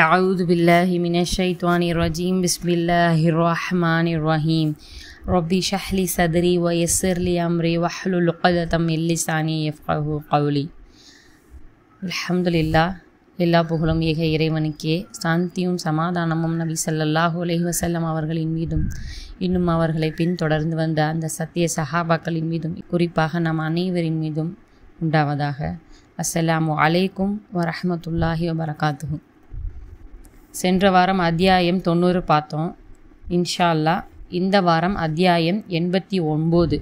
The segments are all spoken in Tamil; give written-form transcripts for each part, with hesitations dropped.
أعوذ بالله من الشيطان الرجيم بسم الله الرحمن الرحيم ربي اشرح لي صدري ويسر لي أمري واحلل عقدة من لساني يفقهوا قولي. அல்ஹம்துலில்லாஹ். எல்லா புகழும் ஏக இறைவனுக்கே. சாந்தியும் சமாதானமும் நபி ஸல்லல்லாஹு அலைஹி வஸல்லம் அவர்களின் மீதும் இன்னும் அவர்களை பின்தொடர்ந்து வந்த அந்த சத்திய சஹாபாக்களின் மீதும் குறிப்பாக நம் அனைவரின் மீதும் உண்டாவதாக. அஸ்ஸலாமு அலைக்கும் வரஹ்மத்துல்லாஹி வபரகாத்துஹு. சென்ற வாரம் அத்தியாயம் 90 பார்த்தோம். இன்ஷா அல்லாஹ் இந்த வாரம் அத்தியாயம் 89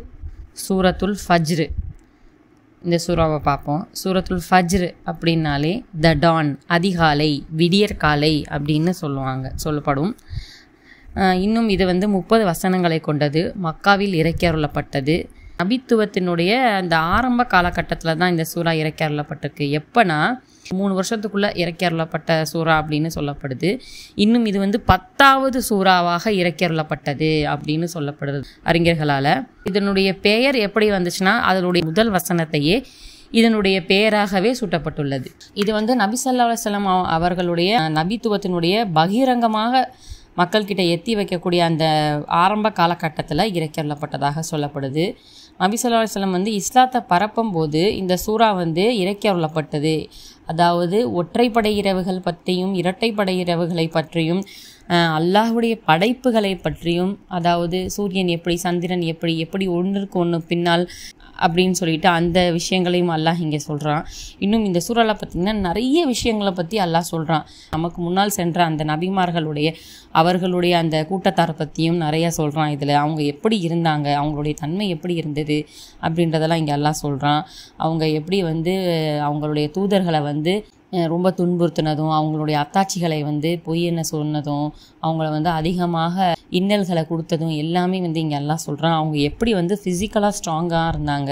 சூரத்துல் ஃபஜ்ர், இந்த சூறாவை பார்ப்போம். சூரத்துல் ஃபஜ்ர் அப்படின்னாலே த டான், அதிகாலை, விடியற்காலை அப்படின்னு சொல்லப்படும். இன்னும் இது 30 வசனங்களை கொண்டது. மக்காவில் இறக்கி அருளப்பட்டது. நபித்துவத்தினுடைய அந்த ஆரம்ப காலகட்டத்தில் தான் இந்த சூறா இறக்கி அருளப்பட்டிருக்கு. எப்போனா 3 வருஷத்துக்குள்ளே இறக்கி அருளப்பட்ட சூறா அப்படின்னு சொல்லப்படுது. இன்னும் இது 10வது சூறாவாக இறக்கி அருளப்பட்டது அப்படின்னு சொல்லப்படுது அறிஞர்களால். இதனுடைய பெயர் எப்படி வந்துச்சுன்னா அதனுடைய முதல் வசனத்தையே இதனுடைய பெயராகவே சூட்டப்பட்டுள்ளது. இது நபி ஸல்லல்லாஹு அலைஹி வஸல்லம் அவர்களுடைய நபித்துவத்தினுடைய பகிரங்கமாக மக்கள்கிட்ட எத்தி வைக்கக்கூடிய அந்த ஆரம்ப காலகட்டத்தில் இறக்கி அருளப்பட்டதாக சொல்லப்படுது. நபி ஸல்லல்லாஹு அலைஹி வஸல்லம் இஸ்லாத்தை பரப்பும் போது இந்த சூறா இறக்கி அருளப்பட்டது. அதாவது ஒற்றைப்படை இரவுகள் பற்றியும் இரட்டைப்படை இரவுகளை பற்றியும் அல்லாஹ்வுடைய படைப்புகளை பற்றியும், அதாவது சூரியன் எப்படி, சந்திரன் எப்படி எப்படி ஒன்றுக்கு ஒன்று பின்னால் அப்படின்னு சொல்லிட்டு அந்த விஷயங்களையும் அல்லாஹ் இங்கே சொல்கிறான். இன்னும் இந்த சூறாவில் பார்த்திங்கன்னா நிறைய விஷயங்களை பற்றி அல்லாஹ் சொல்கிறான். நமக்கு முன்னால் சென்ற அந்த நபிமார்களுடைய அவர்களுடைய அந்த கூட்டத்தாரை பற்றியும் நிறையா சொல்கிறான். இதில் அவங்க எப்படி இருந்தாங்க, அவங்களுடைய தன்மை எப்படி இருந்தது அப்படின்றதெல்லாம் இங்கே அல்லாஹ் சொல்கிறான். அவங்க எப்படி அவங்களுடைய தூதர்களை ரொம்ப துன்புறுத்தினதும், அவங்களுடைய அத்தாட்சிகளை பொய் என்ன சொன்னதும், அவங்கள அதிகமாக இன்னல்களை கொடுத்ததும் எல்லாமே இங்கே எல்லாம் சொல்கிறான். அவங்க எப்படி ஃபிசிக்கலாக ஸ்ட்ராங்காக இருந்தாங்க.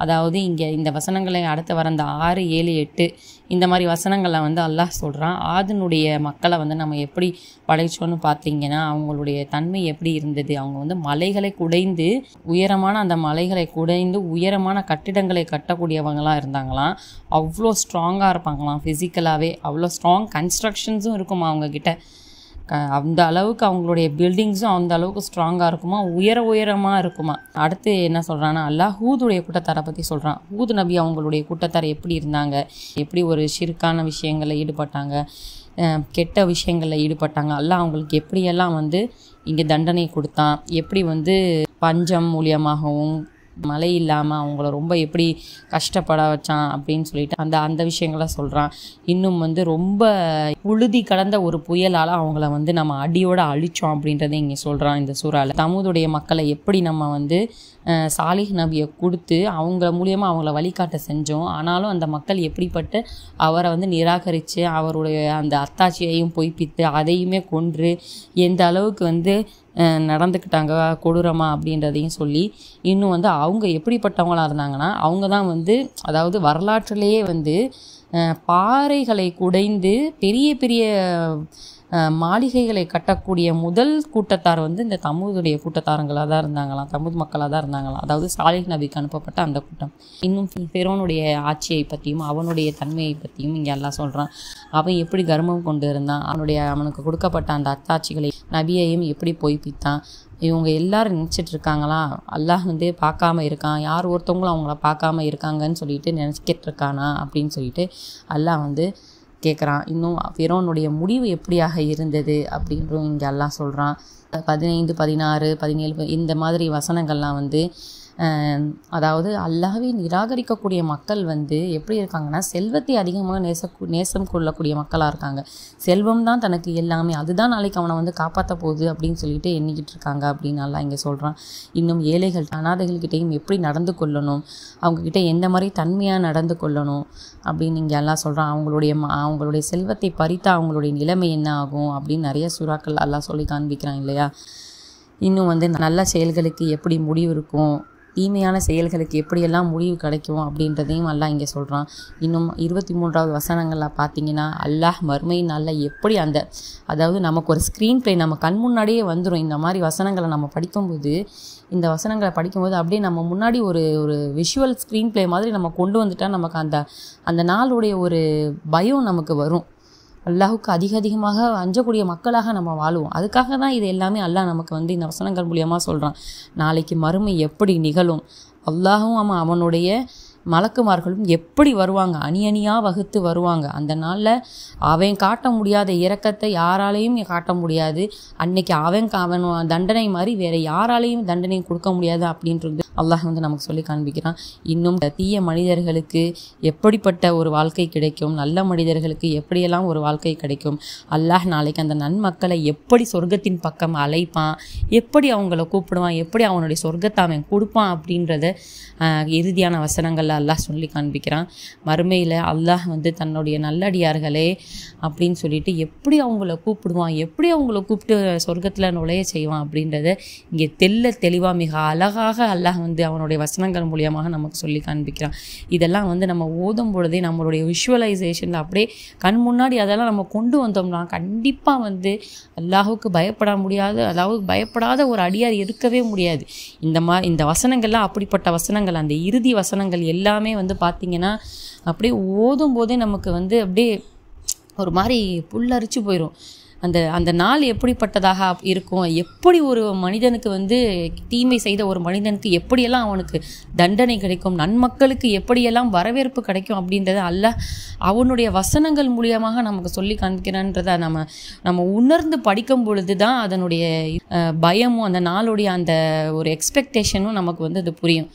அதாவது இங்கே இந்த வசனங்களை அடுத்து வர அந்த 6, 7, 8 இந்த மாதிரி வசனங்களை அல்லாஹ் சொல்கிறான். ஆதனுடைய மக்களை நம்ம எப்படி படைச்சோன்னு பார்த்தீங்கன்னா அவங்களுடைய தன்மை எப்படி இருந்தது. அவங்க மலைகளை குடைந்து உயரமான அந்த மலைகளை குடைந்து உயரமான கட்டிடங்களை கட்டக்கூடியவங்களாம் இருந்தாங்களாம். அவ்வளோ ஸ்ட்ராங்காக இருப்பாங்களாம். ஃபிசிக்கலாகவே அவ்வளோ ஸ்ட்ராங் கன்ஸ்ட்ரக்ஷன்ஸும் இருக்குமா அவங்கக்கிட்ட. அந்த அளவுக்கு அவங்களுடைய பில்டிங்ஸும் அந்த அளவுக்கு ஸ்ட்ராங்காக இருக்குமா, உயரமாக இருக்குமா. அடுத்து என்ன சொல்கிறான்னா அல்லாஹ் ஹூதுடைய கூட்டத்தாரை பற்றி சொல்கிறான். ஹூது நபி அவங்களுடைய கூட்டத்தாரை எப்படி இருந்தாங்க, எப்படி ஒரு ஷிர்கான விஷயங்களில் ஈடுபட்டாங்க, கெட்ட விஷயங்களில் ஈடுபட்டாங்க. அல்லாஹ் அவங்களுக்கு எப்படியெல்லாம் இங்கே தண்டனை கொடுத்தான், எப்படி பஞ்சம் மூலியமாகவும் மழை இல்லாமல் அவங்கள ரொம்ப எப்படி கஷ்டப்பட வச்சான் அப்படின்னு சொல்லிட்டு அந்த விஷயங்களை சொல்கிறான். இன்னும் ரொம்ப புழுதி கலந்த ஒரு புயலால் அவங்கள நம்ம அடியோடு அழித்தோம் அப்படின்றத இங்கே சொல்கிறான் இந்த சூறாவில். தமூதுடைய மக்களை எப்படி நம்ம சாலிஹ் நபியை கொடுத்து அவங்க மூலியமாக அவங்கள வழிகாட்ட செஞ்சோம். ஆனாலும் அந்த மக்கள் எப்படிப்பட்டு அவரை நிராகரித்து அவருடைய அந்த அத்தாட்சியையும் பொய்ப்பித்து அதையுமே கொன்று எந்த அளவுக்கு நடந்துக்கிட்டாங்க கொடூரமாக அப்படின்றதையும் சொல்லி, இன்னும் அவங்க எப்படிப்பட்டவங்களாக இருந்தாங்கன்னா அவங்க தான் அதாவது வரலாற்றிலேயே பாறைகளை குடைந்து பெரிய பெரிய மாளிகைகளை கட்டக்கூடிய முதல் கூட்டத்தார் இந்த தமூதுடைய கூட்டத்தாரங்களாக தான் இருந்தாங்களாம், தமூத் மக்களாக தான் இருந்தாங்களாம். அதாவது சாலிஹ் நபிக்கு அனுப்பப்பட்ட அந்த கூட்டம். இன்னும் ஃபிரௌனுடைய ஆட்சியை பற்றியும் அவனுடைய தன்மையை பற்றியும் இங்கே எல்லாம் சொல்கிறான். அவன் எப்படி கர்வம் கொண்டு இருந்தான், அவனுக்கு கொடுக்கப்பட்ட அந்த அத்தாட்சிகளை நபியையும் எப்படி பொய்ப்பித்தான். இவங்க எல்லாரும் நினச்சிட்டு இருக்காங்களா அல்லாஹ் பார்க்காம இருக்கான், யார் ஒருத்தவங்களும் அவங்கள பார்க்காம இருக்காங்கன்னு சொல்லிட்டு நினச்சிக்கிட்டு இருக்கானா அப்படின்னு சொல்லிட்டு அல்லாஹ் கேட்குறான். இன்னும் ஃபிரௌனுடைய முடிவு எப்படியாக இருந்தது அப்படின்றும் இங்கே எல்லாம் சொல்கிறான். 15, 16, 17 இந்த மாதிரி வசனங்கள்லாம் அதாவது அல்லாஹ்வை நிராகரிக்கக்கூடிய மக்கள் எப்படி இருக்காங்கன்னா செல்வத்தை அதிகமாக நேசம் கொள்ளக்கூடிய மக்களாக இருக்காங்க. செல்வம் தான் தனக்கு எல்லாமே, அதுதான் நாளைக்கு அவனை காப்பாற்ற போகுது அப்படின்னு சொல்லிட்டு எண்ணிக்கிட்டு இருக்காங்க அப்படின்னு நல்லா இங்கே சொல்கிறான். இன்னும் ஏழைகள் அனாதைகள்கிட்டையும் எப்படி நடந்து கொள்ளணும், அவங்கக்கிட்ட எந்த மாதிரி தன்மையாக நடந்து கொள்ளணும் அப்படின்னு இங்கே எல்லாம் சொல்கிறான். அவங்களுடைய செல்வத்தை பறித்தா அவங்களுடைய நிலைமை என்ன ஆகும் அப்படின்னு நிறைய சூறாக்கள் எல்லாம் சொல்லி காண்பிக்கிறான் இல்லையா. இன்னும் நல்ல செயல்களுக்கு எப்படி முடிவு இருக்கும், தீமையான செயல்களுக்கு எப்படியெல்லாம் முடிவு கிடைக்கும் அப்படின்றதையும் அல்லாஹ் இங்கே சொல்கிறான். இன்னும் 23வது வசனங்களில் பார்த்தீங்கன்னா அல்லாஹ் மறுமை நாளில் எப்படி அதாவது நமக்கு ஒரு ஸ்க்ரீன் ப்ளே நம்ம கண் முன்னாடியே வந்துடும். இந்த மாதிரி வசனங்களை நம்ம படிக்கும்போது அப்படியே நம்ம முன்னாடி ஒரு விஷுவல் ஸ்க்ரீன் ப்ளே மாதிரி நம்ம கொண்டு வந்துட்டால் நமக்கு அந்த நாளுடைய ஒரு பயம் நமக்கு வரும். அல்லாஹுக்கு அதிகமாக அஞ்சக்கூடிய மக்களாக நம்ம வாழுவோம். அதுக்காக தான் இது எல்லாமே அல்லாஹ் நமக்கு வந்து இந்த வசனங்கள் மூலியமாக சொல்கிறான். நாளைக்கு மறுமை எப்படி நிகழும், அல்லாஹும் அவனுடைய மலக்குமார்களும் எப்படி வருவாங்க, அணி அணியாக வகுத்து வருவாங்க. அந்த நாளில் அவன் காட்ட முடியாத இரக்கத்தை யாராலையும் காட்ட முடியாது. அன்னைக்கு அவன் தண்டனை மாதிரி வேறு யாராலையும் தண்டனை கொடுக்க முடியாது அப்படின்றது அல்லாஹ் வந்து நமக்கு சொல்லி காண்பிக்கிறான். இன்னும் தீய மனிதர்களுக்கு எப்படிப்பட்ட ஒரு வாழ்க்கை கிடைக்கும், நல்ல மனிதர்களுக்கு எப்படியெல்லாம் ஒரு வாழ்க்கை கிடைக்கும், அல்லாஹ் நாளைக்கு அந்த நன்மக்களை எப்படி சொர்க்கத்தின் பக்கம் அழைப்பான், எப்படி அவங்கள கூப்பிடுவான், எப்படி அவனுடைய சொர்க்கத்தை அவன் கொடுப்பான் அப்படின்றத இறுதியான வசனங்கள் அல்லாஹ் சொல்லி காண்பிக்கிறான். மறுமையில் அல்லாஹ் வந்து தன்னுடைய நல்லடியார்களே அப்படின்னு சொல்லிட்டு எப்படி அவங்கள கூப்பிடுவான், எப்படி அவங்கள கூப்பிட்டு சொர்க்கத்தில் நுழைய செய்வான் அப்படின்றத இங்கே தெளிவாக மிக அழகாக அல்லாஹ் வந்து அவனுடைய வசனங்கள் மூலியமாக நமக்கு சொல்லி காண்பிக்கிறான். இதெல்லாம் வந்து நம்ம ஓதும் பொழுதே நம்மளுடைய விஷுவலைசேஷனில் அப்படியே கண் முன்னாடி அதெல்லாம் நம்ம கொண்டு வந்தோம்னா கண்டிப்பாக வந்து அல்லாஹுக்கு பயப்படாத ஒரு அடியார் இருக்கவே முடியாது. இந்த வசனங்கள்லாம் அப்படிப்பட்ட வசனங்கள். அந்த இறுதி வசனங்கள் எல்லாமே வந்து பார்த்திங்கன்னா அப்படியே ஓதும் போதே நமக்கு வந்து அப்படியே ஒரு மாதிரி புல்லரிச்சு போயிடும். அந்த நாள் எப்படிப்பட்டதாக இருக்கும், எப்படி ஒரு மனிதனுக்கு வந்து தீமை செய்த ஒரு மனிதனுக்கு எப்படியெல்லாம் அவனுக்கு தண்டனை கிடைக்கும், நன்மக்களுக்கு எப்படியெல்லாம் வரவேற்பு கிடைக்கும் அப்படின்றத அல்லாஹ் அவனுடைய வசனங்கள் மூலியமாக நமக்கு சொல்லி காண்பிக்கிறான்றதை நம்ம உணர்ந்து படிக்கும் பொழுது தான் அதனுடைய பயமும் அந்த நாளுடைய அந்த ஒரு எக்ஸ்பெக்டேஷனும் நமக்கு வந்து அது புரியும்.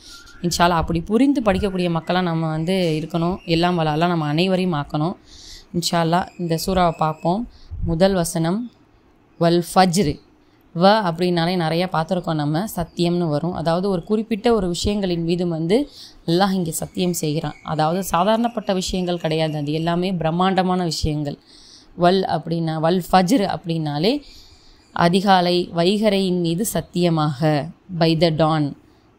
இன்ஷா அல்லாஹ் அப்படி புரிந்து படிக்கக்கூடிய மக்களாக நம்ம வந்து இருக்கணும். எல்லாம் வல்லாஹ் நம்ம அனைவரையும் ஆக்கணும். இன்ஷா அல்லாஹ் இந்த சூறாவை பார்ப்போம். முதல் வசனம் வல் ஃபஜ்ரு. அப்படின்னாலே நிறையா பார்த்துருக்கோம் நம்ம, சத்தியம்னு வரும். அதாவது ஒரு குறிப்பிட்ட ஒரு விஷயங்களின் மீது வந்து அல்லாஹ் இங்கே சத்தியம் செய்கிறான். அதாவது சாதாரணப்பட்ட விஷயங்கள் கிடையாது, அது எல்லாமே பிரம்மாண்டமான விஷயங்கள். வல் ஃபஜ்ரு அப்படின்னாலே அதிகாலை, வைகரையின் மீது சத்தியமாக, பை த டான்.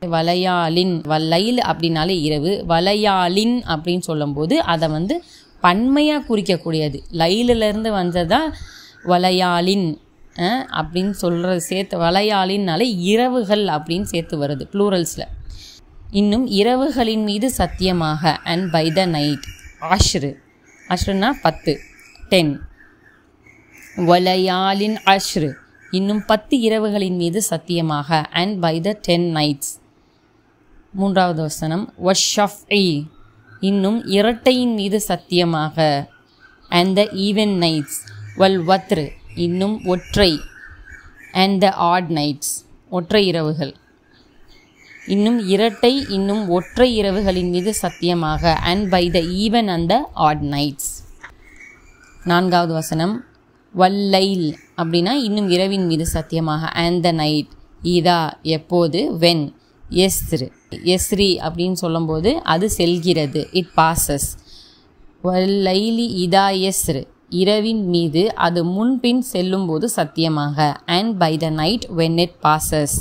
வலையாலின், வல்லைல் அப்படின்னாலே இரவு, வலையாலின் அப்படின்னு சொல்லும்போது அதை வந்து பன்மையாக குறிக்கக்கூடியது. லைலிலேருந்து வந்ததான் வலையாலின் அப்படின்னு சொல்கிறது சேர்த்து. வலையாலின்னாலே இரவுகள் அப்படின்னு சேர்த்து வருது ப்ளூரல்ஸில். இன்னும் இரவுகளின் மீது சத்தியமாக, அண்ட் பை த நைட். அஷ்ருனா 10, 10. வலையாலின் அஷ்ரு, இன்னும் 10 இரவுகளின் மீது சத்தியமாக, அண்ட் பை த 10 nights. மூன்றாவது வசனம் வஷ்ஷஃப்இ, இன்னும் இரட்டையின் மீது சத்தியமாக, அண்ட் த ஈவன் நைட்ஸ். வத்ரு, இன்னும் ஒற்றை, அண்ட் த ஆட் நைட்ஸ், ஒற்றை இரவுகள். இன்னும் இரட்டை, இன்னும் ஒற்றை இரவுகளின் மீது சத்தியமாக, and by the even and the odd nights. நான்காவது வசனம் வல்லைல் அப்படின்னா இன்னும் இரவின் மீது சத்தியமாக, அண்ட் த நைட். இதா எப்போது, வென். எஸ்ரி அப்படின்னு சொல்லும்போது அது செல்கிறது, இட் பாசஸ். வல்லைலி இதா எஸ்ரு, இரவின் மீது அது முன்பின் செல்லும்போது சத்தியமாக, and by the night when it passes.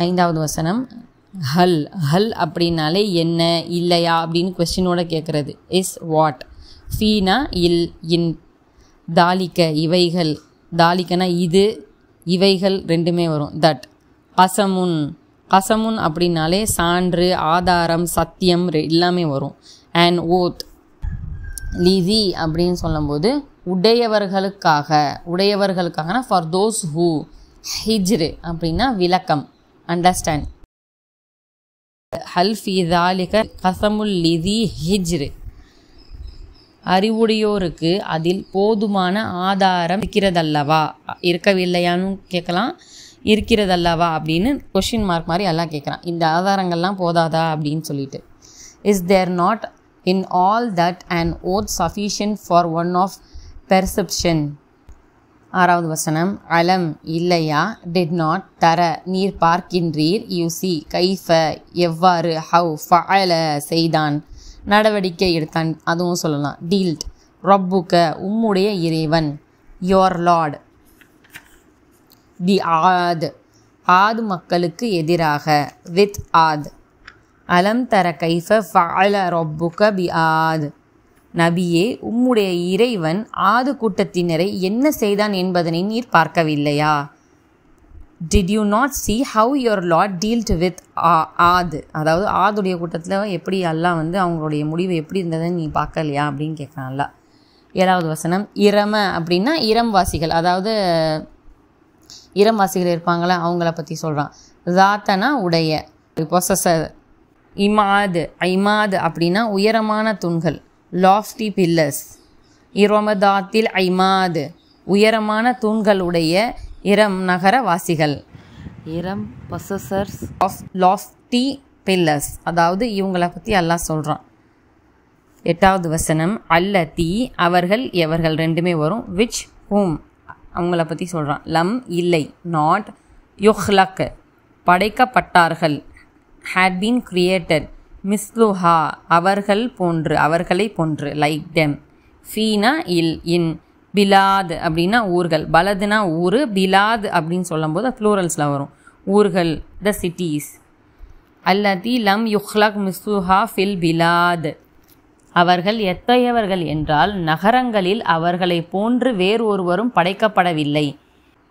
ஐந்தாவது வசனம் ஹல் அப்படின்னாலே என்ன, இல்லையா அப்படின்னு கொஸ்டினோட கேட்குறது. Is what. ஃபீனா இல், இன். தாலிக்க இவைகள், தாலிக்கனா இது, இவைகள் ரெண்டுமே வரும். தட். கசமுன் அப்படின்னாலே சான்று, ஆதாரம், சத்தியம் எல்லாமே வரும். And oath. லிதி அப்படின்னு சொல்லும்போது உடையவர்களுக்காகனா ஃபார் தோஸ் ஹூ. ஹிஜ்ரு அப்படின்னா விளக்கம், அண்டர்ஸ்டாண்ட். ஹல் ஃபி தாலிக கசமுல் லிதி ஹிஜ்ரு, அறிவுடையோருக்கு அதில் போதுமான ஆதாரம் இருக்கிறதல்லவா, இருக்கவில்லையான்னு கேட்கலாம், இருக்கிறதல்லவா அப்படின்னு கொஷின் மார்க் மாதிரி எல்லாம் கேட்குறான். இந்த ஆதாரங்கள்லாம் போதாதா அப்படின்னு சொல்லிட்டு. Is there not in all that an oath sufficient for one of perception. ஆறாவது வசனம் அலம் இல்லையா, டிட் நாட் தர நீர் பார்க்கின்றீர், யூ சி கைஃப எவ்வாறு, ஹவ் ஃபஅல செய்தான், நடவடிக்கை எடுத்தான் அதுவும் சொல்லலாம். டீல்ட் ரப்புக்க உம்முடைய இறைவன், யோர் லார்ட். தி ஆத் மக்களுக்கு எதிராக, வித் ஆத். அலம் தர கைஃப ஃபஅல ரப்புக்க பி ஆத். நபியே உம்முடைய இறைவன் ஆது கூட்டத்தினரை என்ன செய்தான் என்பதனை நீர் பார்க்கவில்லையா. Did you not see how your Lord dealt with ஆத், அதாவது ஆதுடைய கூட்டத்தில் எப்படி அல்லாஹ் வந்து அவங்களுடைய முடிவு எப்படி இருந்ததுன்னு நீ பார்க்கலையா அப்படின்னு கேட்குறான்ல. 7வது வசனம் இரம அப்படின்னா இரம்வாசிகள், அதாவது இரம்வாசிகள் இருப்பாங்களே அவங்கள பற்றி சொல்கிறான். ஜாத்தனா உடைய, பொசஸர். இமாது ஐமாது அப்படின்னா உயரமான தூண்கள், லாஃப்டி பில்லர்ஸ். இரமதாத்தில் ஐமாது உயரமான தூண்களுடைய இரம் நகர வாசிகள். இரம் பொசஸர்ஸ் ஆஃப் லாஃப்டி பில்லர்ஸ், அதாவது இவங்களை பற்றி அல்லாஹ் சொல்கிறான். 8வது வசனம் அல்லதி அவர்கள் எவர்கள் ரெண்டுமே வரும். விச் ஹூம் அவங்கள பற்றி சொல்கிறான். லம் இல்லை, நாட். யுஹ்லக் படைக்கப்பட்டார்கள், had been created. மிஸ்லுஹா அவர்கள் போன்று, அவர்களை போன்று, லைக் டெம். ஃபீனா இல் இன். பிலாத் அப்படின்னா ஊர்கள், பலதுனா ஊர், பிலாத் அப்படின்னு சொல்லும்போது ப்ளூரல்ஸில் வரும். ஊர்கள், த சிட்டிஸ். அல்லதி லம் யுஹ்லக் மிஸ்லுஹா ஃபில் பிலாத் அவர்கள் எத்தகையவர்கள் என்றால் நகரங்களில் அவர்களை போன்று வேறு ஒருவரும் படைக்கப்படவில்லை.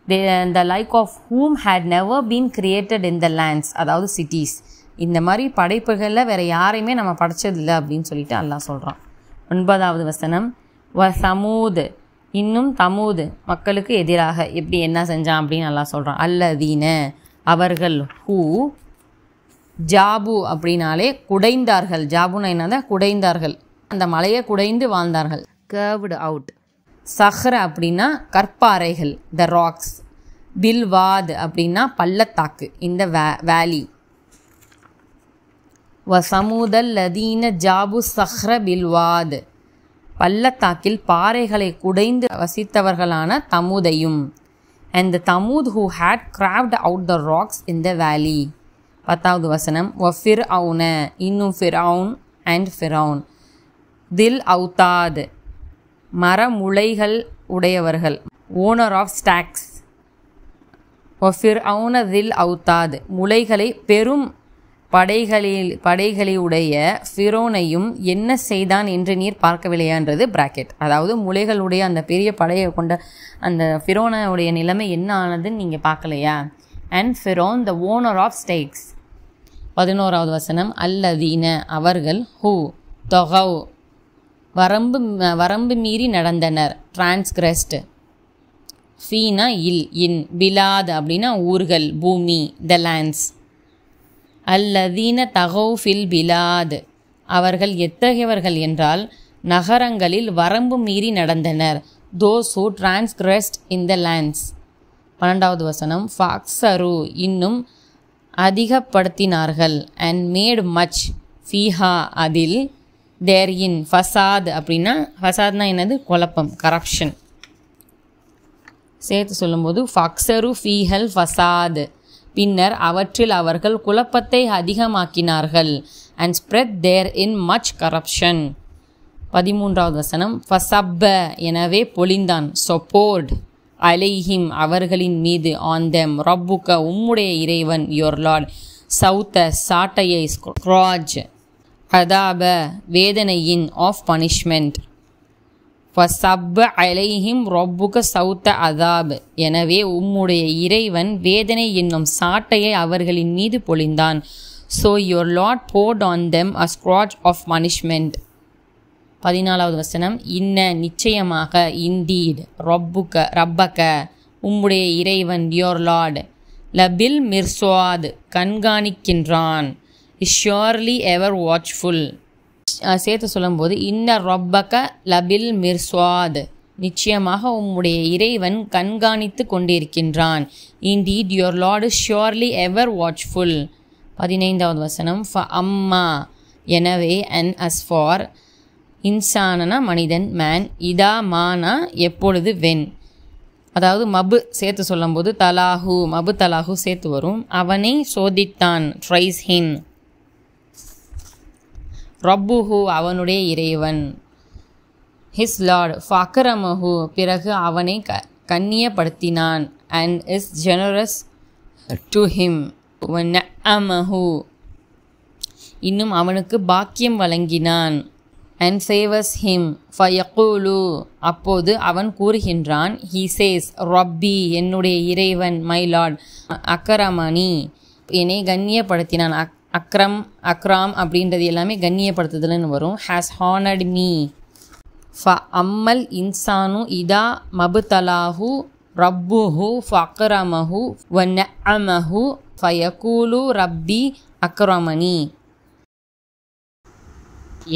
the like of whom had never been created in the lands, அதாவது cities. இந்த மாதிரி படைப்புகளில் வேறு யாரையுமே நம்ம படைச்சதில்லை அப்படின்னு சொல்லிட்டு அல்லாஹ் சொல்கிறான். 9வது வசனம் சமூது இன்னும் தமூது மக்களுக்கு எதிராக எப்படி என்ன செஞ்சான் அப்படின்னு அல்லாஹ் சொல்கிறான். அல்லதீன அவர்கள், ஹூ ஜாபு அப்படின்னாலே குடைந்தார்கள். ஜாபுனா என்னதான் குடைந்தார்கள், அந்த மலையை குடைந்து வாழ்ந்தார்கள். Curved out. சஹ்ர அப்படின்னா கற்பாறைகள், த ராக்ஸ். பில்வாத் அப்படின்னா பள்ளத்தாக்கு, இந்த வேலி. வசமுதல் லதீன ஜாபு சஹ்ர பில்வாத் பள்ளத்தாக்கில் பாறைகளை குடைந்து வசித்தவர்களான தமுதையும். and the தமுத் who had carved out the rocks in the valley. 10வது வசனம் வஃபிர் அவுன இன்னும் ஃபிரவுன் அண்ட் ஃபிரவுன். தில் அவுத்தாத் மரமுளைகள் உடையவர்கள், ஓனர் ஆஃப் ஸ்டாக்ஸ். வஃபிர் அவுன தில் அவுத்தாத் முளைகளை பெரும் படைகளிலுடைய ஃபிரோனையும் என்ன செய்தான் என்று நீர் பார்க்கவில்லையான்றது பிராக்கெட். அதாவது முளைகளுடைய அந்த பெரிய படையை கொண்ட அந்த ஃபிரோனுடைய நிலைமை என்ன ஆனதுன்னு நீங்கள் பார்க்கலையா. And Pharaoh the owner of stakes. 11வது வசனம் அல்லதீன அவர்கள், ஹூ தொகவ் வரம்பு மீறி நடந்தனர், டிரான்ஸ்கிரஸ்ட். ஃபீனா இல் இன். பிலாத் அப்படின்னா ஊர்கள், பூமி, த லேண்ட்ஸ். அல்லதீன தகவ் ஃபில் பிலாத் அவர்கள் எத்தகையவர்கள் என்றால் நகரங்களில் வரம்பு மீறி நடந்தனர், those who transgressed in the lands. 12வது வசனம் ஃபாக்ஸரு இன்னும் அதிகப்படுத்தினார்கள், அண்ட் மேட் மச் ஃபீஹா அதில், தேர் இன். ஃபசாத் அப்படின்னா ஃபசாத்னா என்னது, குழப்பம், கரப்ஷன். சேர்த்து சொல்லும்போது ஃபாக்ஸரு ஃபீஹல் ஃபசாத் பின்னர் அவற்றில் அவர்கள் குழப்பத்தை அதிகமாக்கினார்கள், and spread therein much corruption. 13வது வசனம் ஃபசப்ப எனவே பொழிந்தான், சொப்போர்ட் அலைஹிம் அவர்களின் மீது, ஆன் தெம் ரப்புக்க உம்முடைய இறைவன், யோர் லார்ட், சவுத்த சாட்டையை, ஸ்க்ராஜ் அதாப வேதனையின், ஆஃப் பனிஷ்மெண்ட். ஃபசப்ப அலைஹிம் ரப்புக்க சவுத்த அதாப் எனவே உம்முடைய இறைவன் வேதனை என்னும் சாட்டையை அவர்களின் மீது பொழிந்தான். So your Lord poured on them a scourge of punishment. 14வது வசனம் நிச்சயமாக, இண்டீட் ரப்பக்க உம்முடைய இறைவன், யோர் லார்ட், லபில் மிர்ஸ்வாத் கண்காணிக்கின்றான், இஸ் ஷுவர்லி எவர் வாட்ச்ஃபுல். சேர்த்து சொல்லும்போது ரப்பக்க லபில் மிர்ஸ்வாத் நிச்சயமாக உம்முடைய இறைவன் கண்காணித்து கொண்டிருக்கின்றான். Indeed your Lord is surely ever watchful. 15வது வசனம் அம்மா எனவே, அண்ட் அஸ் ஃபார் இன்சானனா மனிதன், மேன், இதா மானா எப்பொழுது, வென். அதாவது மபு சேர்த்து சொல்லும்போது தலாஹு, மபு தலாஹு சேர்த்து வரும். அவனை சோதித்தான், ட்ரைஸ் ஹிம். ரப்புஹு அவனுடைய இறைவன், ஹிஸ் லார்ட். ஃபக்ரமஹு பிறகு அவனை கண்ணியப்படுத்தினான், and is generous to him. வநஅமஹு இன்னும் அவனுக்கு பாக்கியம் வழங்கினான், அண்ட் ஃபேவர்ஸ் ஹிம். ஃபயக்கூலு அப்போது அவன் கூறுகின்றான், ஹீ சேஸ் ரப்பி என்னுடைய இறைவன், மை லார்ட், அக்கரமணி என்னை கண்ணியப்படுத்தினான். அக்ராம் அப்படின்றது எல்லாமே கண்ணியப்படுத்துதல்னு வரும். Has honoured me. அம்மல் இன்சானு இதா மபுதலாஹு ரப்புஹு ஃபக்ரமஹு வநஅமஹு ஃபயகூலு ரப்பி அக்ரமனி.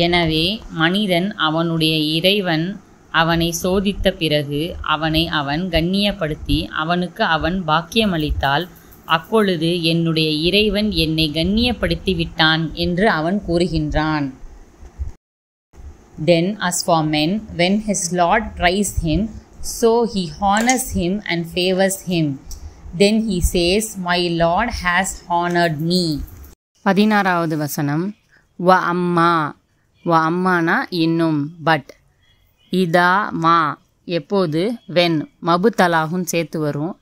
எனவே மனிதன் அவனுடைய இறைவன் அவனை சோதித்த பிறகு அவனை அவன் கண்ணியப்படுத்தி அவனுக்கு அவன் பாக்கியமளித்தால் அப்பொழுது என்னுடைய இறைவன் என்னை கண்ணியப்படுத்தி விட்டான் என்று அவன் கூறுகின்றான். Then as for men, when his Lord tries him, so he honors him and favors him. Then he says, my Lord has honored me. 16வது வசனம். வ அம்மா, வ அம்மானா இன்னும், பட், இதா மா எப்போது, வென், மபு தலாஹுன்னு சேர்த்து வரும்.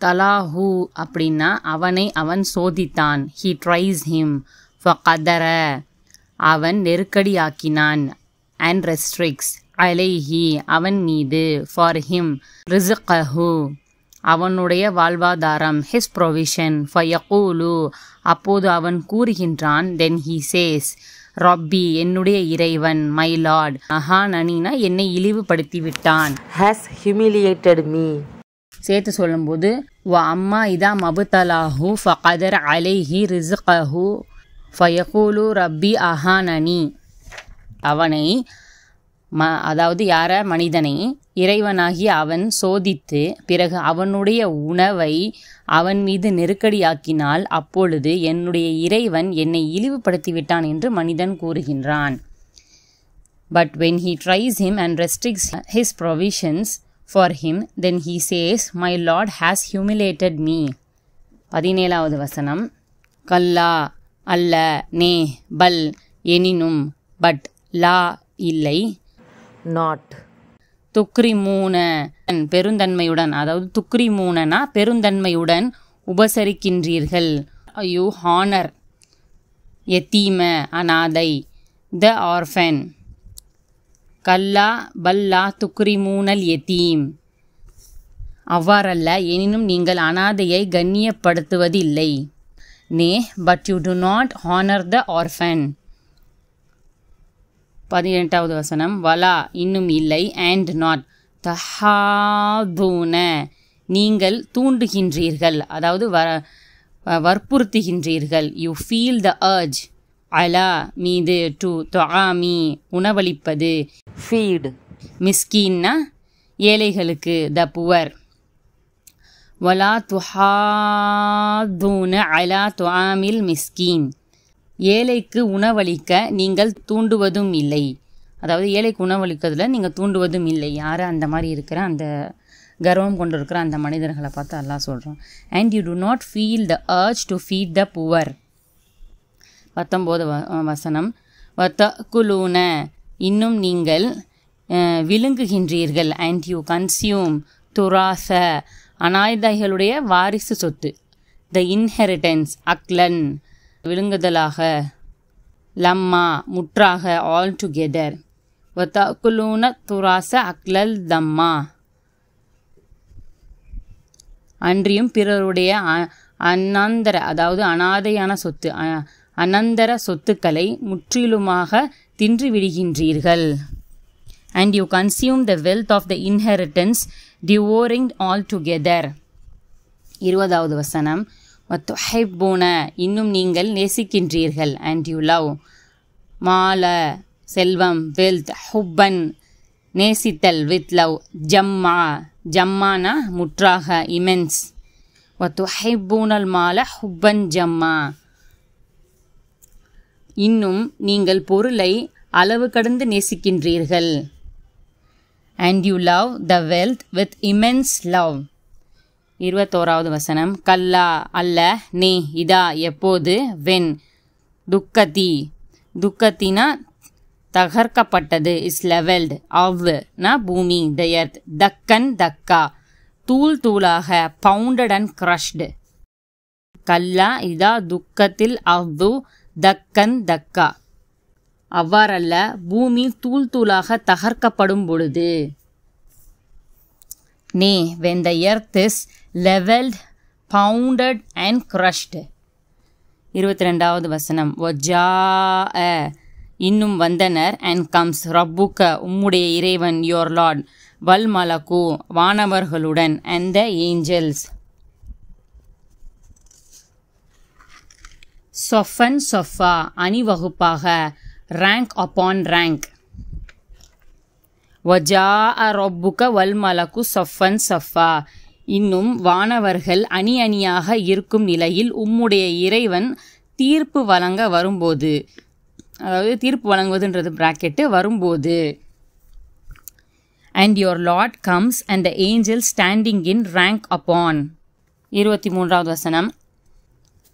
தலாஹூ அப்படின்னா அவனை அவன் சோதித்தான். He tries him. ஃபகதர அவன் நெருக்கடியாக்கினான். அண்ட் ரெஸ்ட்ரிக்ஸ் அலைஹி அவன் மீது. ஃபார் ஹிம் ரிஸ்கஹு அவனுடைய வாழ்வாதாரம். His provision. ஃபயகூலு அப்போது அவன் கூறுகின்றான். தென் ஹி சேஸ் ரப்பி என்னுடைய இறைவன். மை லார்ட் அஹானனினா என்னை இழிவுபடுத்தி விட்டான். ஹஸ் ஹியூமிலியேட்டட் மீ சேர்த்து சொல்லும்போது வ அம்மா இதா மபுதலாஹு ஃபகதர் அலைஹி ரிஸ்கஹு ஃபயகூலு ரப்பி அஹானனி அவனை அதாவது யார மனிதனை இறைவனாகி அவன் சோதித்து பிறகு அவனுடைய உணவை அவன் மீது நெருக்கடியாக்கினால் அப்பொழுது என்னுடைய இறைவன் என்னை இழிவுபடுத்திவிட்டான் என்று மனிதன் கூறுகின்றான். But when he tries him and restricts his provisions for him, then he says, my Lord has humiliated me. 17வது வசனம். கல்லா அல்ல, நே, பல் எனினும், பட், லா இல்லை, நாட், துக்ரிமூன பெருந்தன்மையுடன், அதாவது துக்ரிமூனனா பெருந்தன்மையுடன் உபசரிக்கின்றீர்கள். யூ ஹானர் யத்தீம அநாதை, த ஆர்ஃபன். கல்லா பல்லா துக்ரிமூனல் யத்தீம் அவ்வாறல்ல, எனினும் நீங்கள் அநாதையை கண்ணியப்படுத்துவதில்லை. Nay, but you do not honour the orphan. 18வது வசனம். வலா இன்னும் இல்லை, அண்ட் நாட், தஹாதூன நீங்கள் தூண்டுகின்றீர்கள், அதாவது வற்புறுத்துகின்றீர்கள். யூ ஃபீல் த அர்ஜ் அலா மீது, டு தொஆமி உணவளிப்பது, ஃபீட் மிஸ்கீன்னா ஏழைகளுக்கு, த புவர். வலா துஹாதூன அலா தொஆமில் மிஸ்கீன் ஏழைக்கு உணவளிக்க நீங்கள் தூண்டுவதும் இல்லை, அதாவது ஏழைக்கு உணவளிக்கிறதுல நீங்கள் தூண்டுவதும் இல்லை. யார் அந்த மாதிரி இருக்கிற அந்த கர்வம் கொண்டு இருக்கிற அந்த மனிதர்களை பார்த்து அல்லாஹ் சொல்கிறோம். And you do not feel the urge to feed the poor. 19வது வசனம். வத்தகுலூன இன்னும் நீங்கள் விழுங்குகின்றீர்கள். அண்ட் யூ கன்சியூம் துராச அநாதைகளுடைய வாரிசு சொத்து. த இன்ஹெரிட்டன்ஸ் அக்லன் விழுங்குதலாக, லம்மா முற்றாக, ஆல் டுகெதர். வத்தகுலூன துராச அக்லல் தம்மா அன்றியும் பிறருடைய அனந்தர அதாவது அநாதையான சொத்து அனந்தர சொத்துக்களை முற்றிலுமாக தின்று விடுகின்றீர்கள். And you consume the wealth of the inheritance devouring all together. 20வது வசனம். வத்துஹிப்பூன இன்னும் நீங்கள் நேசிக்கின்றீர்கள். அண்ட் யூ லவ் மால செல்வம், வெல்த், ஹுப்பன் நேசித்தல், வித் லவ், ஜம்மா ஜம்மானா முற்றாக, இமென்ஸ். வத்துஹிப்பூனல் மால ஹுப்பன் ஜம்மா இன்னும் நீங்கள் பொருளை அளவு கடந்து நேசிக்கின்றீர்கள். And you love the wealth with immense love. 21வது வசனம். கல்லா அல்ல, நே, இதா எப்போது, வென், துக்கதி துக்கத்தினா தகர்க்கப்பட்டது, இஸ் லெவல்டு, அவ்னா பூமி, த எர்த், தக்கன் தக்கா தூள் தூளாக, பவுண்டட் அண்ட் கிரஷ்டு. கல்லா இதா துக்கத்தில் அவ்வு தக்கன் தக்கா அவ்வாறல்ல, பூமி தூள் தூளாக தகர்க்கப்படும் பொழுது. நே, when the earth is leveled, pounded and crushed. 22வது வசனம். வஜாஅ இன்னும் வந்தனர். அண்ட் கம்ஸ் ரப்புக்க உம்முடைய இறைவன் யோர் லார்ட் வல் மலக்கு வானவர்களுடன் அண்ட் த ஏஞ்சல்ஸ். சொஃபன் சொஃபா அணிவகுப்பாக ரேங்க் அப்பான் ரேங்க். வஜா ரப்புக்க வல் மலக்கு சொஃபன் சொஃபா இன்னும் வானவர்கள் அணி அணியாக இருக்கும் நிலையில் உம்முடைய இறைவன் தீர்ப்பு வழங்க வரும்போது, அதாவது தீர்ப்பு வழங்குவதுன்றது பிராக்கெட்டு வரும்போது. And your Lord comes and the angel standing in rank upon. 23வது வசனம்.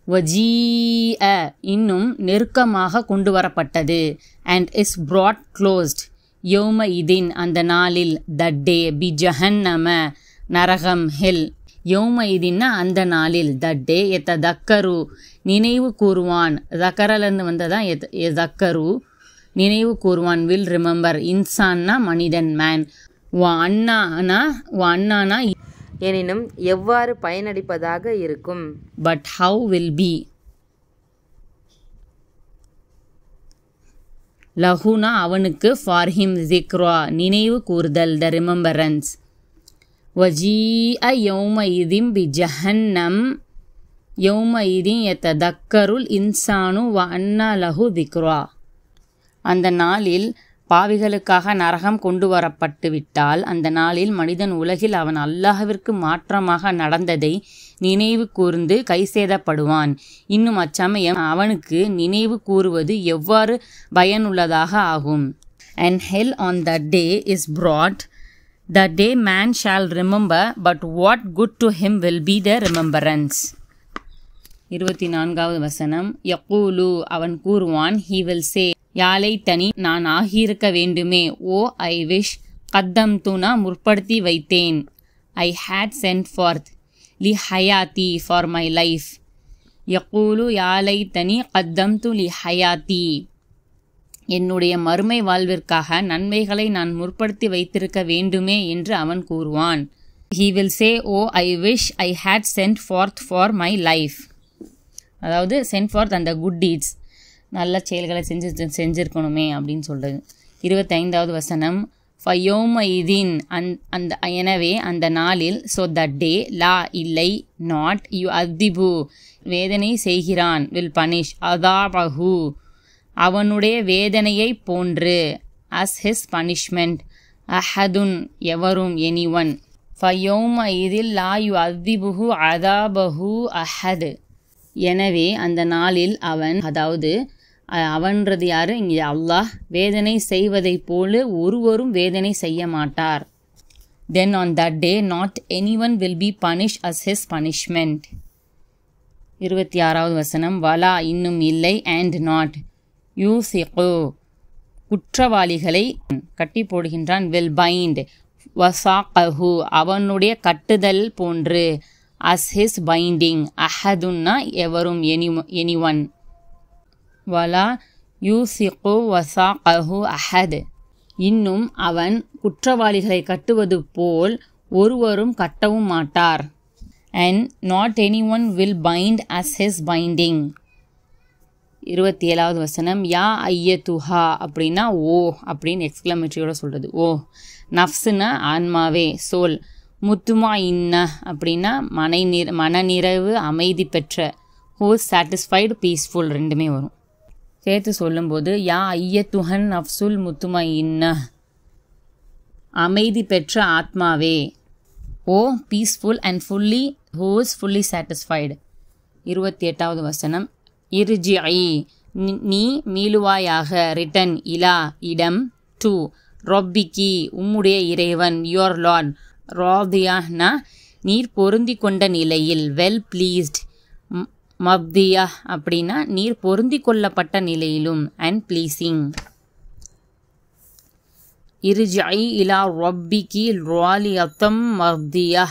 வஜீஅ இன்னும் நெருக்கமாக கொண்டு வரப்பட்டது. அண்ட் இஸ் brought க்ளோஸ்ட் யௌம இதின் அந்த நாளில், தட் டே, பி ஜஹன்னம நரகம் ஹெல். யௌம இதின்னா அந்த நாளில், தட் டே, தக்கரு நினைவு கூறுவான். தக்கரலன்னு வந்ததான் தக்கரு நினைவு கூறுவான். Will remember. இன்சான்னா மனிதன், மேன். அண்ணானா எனினும் எவ்வாறு பயனளிப்பதாக இருக்கும். But how will be. லஹுனா அவனுக்கு, ஃபார் ஹிம் ஜிக்ரா நினைவு கூறுதல், த ரிமெம்பரன்ஸ். வஜீஅ யௌம இதிம் பி ஜஹன்னம் யௌம இதின் யதக்கருல் இன்சானு வ அன்னா லஹு திக்ரா. அந்த நாளில் பாவிகளுக்காக நரகம் கொண்டு வரப்பட்டு விட்டால், அந்த நாளில் மனிதன் உலகில் அவன் அல்லாஹ்விற்கு மாற்றமாக நடந்ததை நினைவு கூர்ந்து கைசேதப்படுவான். இன்னும் அச்சமயம் அவனுக்கு நினைவு கூறுவது எவ்வாறு பயனுள்ளதாக ஆகும். And hell on that day is brought. That day man shall remember, but what good to him will be the remembrance. 24வது வசனம். யக்கூலு அவன் கூறுவான், he will say, யாலை தனி நான் ஆகியிருக்க வேண்டுமே. ஓ ஐ விஷ் கத்தம்துனா முற்படுத்தி வைத்தேன். ஐ had sent forth லி ஹயாத்தி ஃபார் மை லைஃப். யக்கூலு யாலை தனி கத்தம்து லி ஹயாத்தி என்னுடைய மறுமை வாழ்விற்காக நன்மைகளை நான் முற்படுத்தி வைத்திருக்க வேண்டுமே என்று அவன் கூறுவான். He will say, oh I wish I had sent forth for my life. அதாவது sent forth அந்த குட் டீட்ஸ், நல்ல செயல்களை செஞ்சிருக்கணுமே அப்படின்னு சொல்கிறது. 25வது வசனம். ஃபயோம இதின் அந்த எனவே அந்த நாளில், ஸோ தட் டே, லா இல்லை, நாட், யூ அத்திபு வேதனை செய்கிறான், வில் பனிஷ், அதாபஹு அவனுடைய வேதனையை போன்று, அஸ் ஹிஸ் பனிஷ்மெண்ட், அஹதுன் எவரும், எனிவன். ஃபயோம இதில் லா யு அத்திபுஹு அதாபஹு அஹது எனவே அந்த நாளில் அவன், அதாவது அவன்றது யாரு இங்கே அல்லாஹ், வேதனை செய்வதை போல ஒருவரும் வேதனை செய்ய மாட்டார். Then on that day not anyone will be punished as his punishment. 26வது வசனம். வலா இன்னும் இல்லை, and not, யூசிகு குற்றவாளிகளை கட்டி போடுகின்றான், will bind, வசாகஹு அவனுடைய கட்டுதல் போன்று, as his binding, அஹதுன்னா எவரும், anyone. வலா யூசிகு வசாகஹு அஹத் இன்னும் அவன் குற்றவாளிகளை கட்டுவது போல் ஒருவரும் கட்டவும் மாட்டார். and not anyone will bind as his binding. 27வது வசனம். யா ஐயத்துஹா அப்படின்னா ஓ அப்படின்னு எக்ஸ்க்ளமேட்டரியோட சொல்கிறது. ஓ நஃப்ஸுன்னா ஆன்மாவே, சோல். முத்துமா இன்ன அப்படின்னா மனநிறைவு அமைதி பெற்ற, ஹூஸ் சாட்டிஸ்ஃபைடு, பீஸ்ஃபுல் ரெண்டுமே வரும். சேர்த்து சொல்லும்போது யா ஐயத்துஹன் நஃப்சுல் முத்துமா இன்ன அமைதி பெற்ற ஆத்மாவே, O peaceful and fully, whose fully satisfied. 28வது வசனம். இர்ஜிஇ நீ மீளுவாயாக, ரிட்டன், இலா இடம், டு, ரொப்பிக்கி உம்முடைய இறைவன், யோர் லார்ட், ராதியானா நீர் பொருந்தி கொண்ட நிலையில், வெல் ப்ளீஸ்ட், மப்தியா அப்படின்னா நீர் பொருந்தி கொள்ளப்பட்ட நிலையிலும், அண்ட் ப்ளீசிங். இர்ஜிஇ இலா ரொப்பிக்கி ராலியத்தம் மப்தியா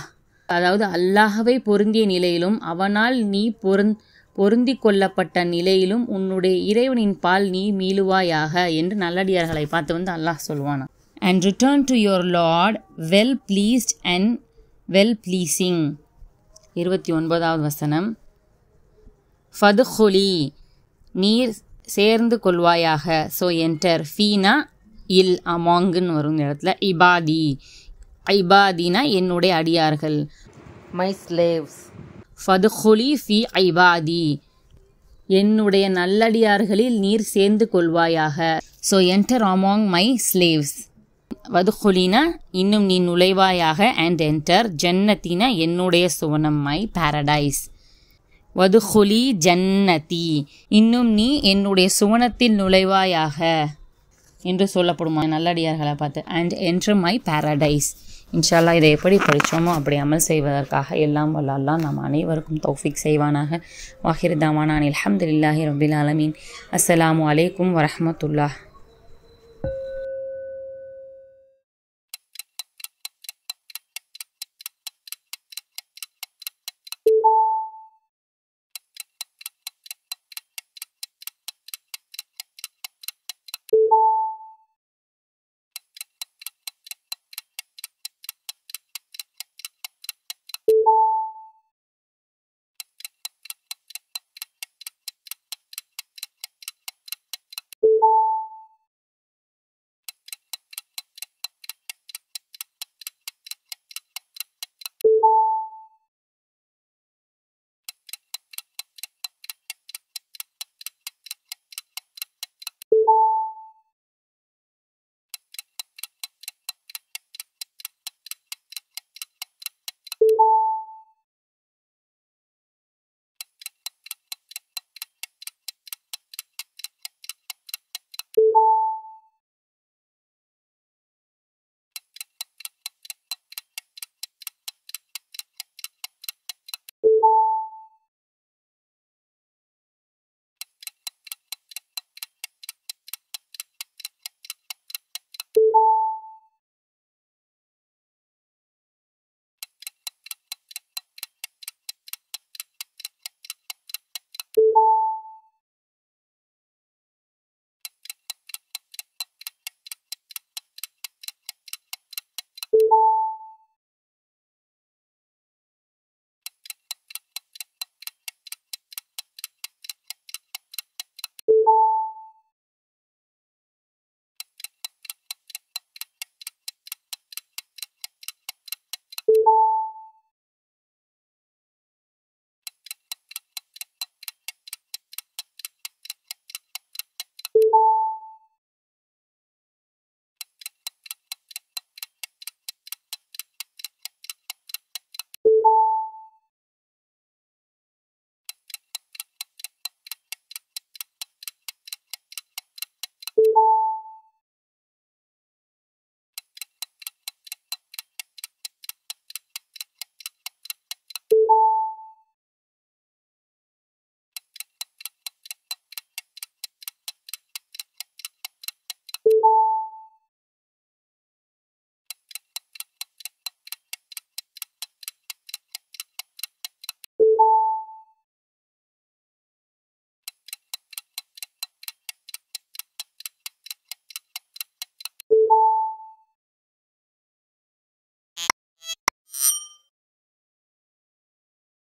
அதாவது அல்லாஹ்வை பொருந்திய நிலையிலும் அவனால் நீ பொருந்தி கொள்ளப்பட்ட நிலையிலும் உன்னுடைய இறைவனின் பால் நீ மீளுவாயாக என்று நல்லடியார்களை பார்த்து அல்லாஹ் சொல்வானா. And return to your Lord well pleased and well pleasing. 29வது வசனம். ஃபதுஹுலி நீர் சேர்ந்து கொள்வாயாக. ஸோ என்டர், ஃபீனா இல், அமாங்குன்னு வரும் இந்த இடத்துல. இபாதி, ஐபாதினா என்னுடைய அடியார்கள். My slaves. ஃபதுகுலி ஃபி ஐபாதி, என்னுடைய நல்லடியார்களில் நீர் சேர்ந்து கொள்வாயாக. So enter among my slaves. வதுகுலினா இன்னும் நீ நுழைவாயாக. And enter. ஜன்னத்தினா என்னுடைய சுவனம், மை பாரடைஸ். வதுகுலி ஜன்னதி, இன்னும் நீ என்னுடைய சுவனத்தில் நுழைவாயாக என்று சொல்லப்படுமா நல்லடியார்களை பார்த்து. And enter my Paradise. இன்ஷா அல்லாஹ் இதை எப்படி படித்தோமோ அப்படி அமல் செய்வதற்காக எல்லாம் வல்ல அல்லாஹ் நம் அனைவருக்கும் தௌஃபீக் செய்வானாக. வாஹிர் தாவானா அல்ஹம்துலில்லாஹி ரப்பில் ஆலமீன். அஸ்ஸலாமு அலைக்கும் வரஹ்மத்துல்லாஹ்.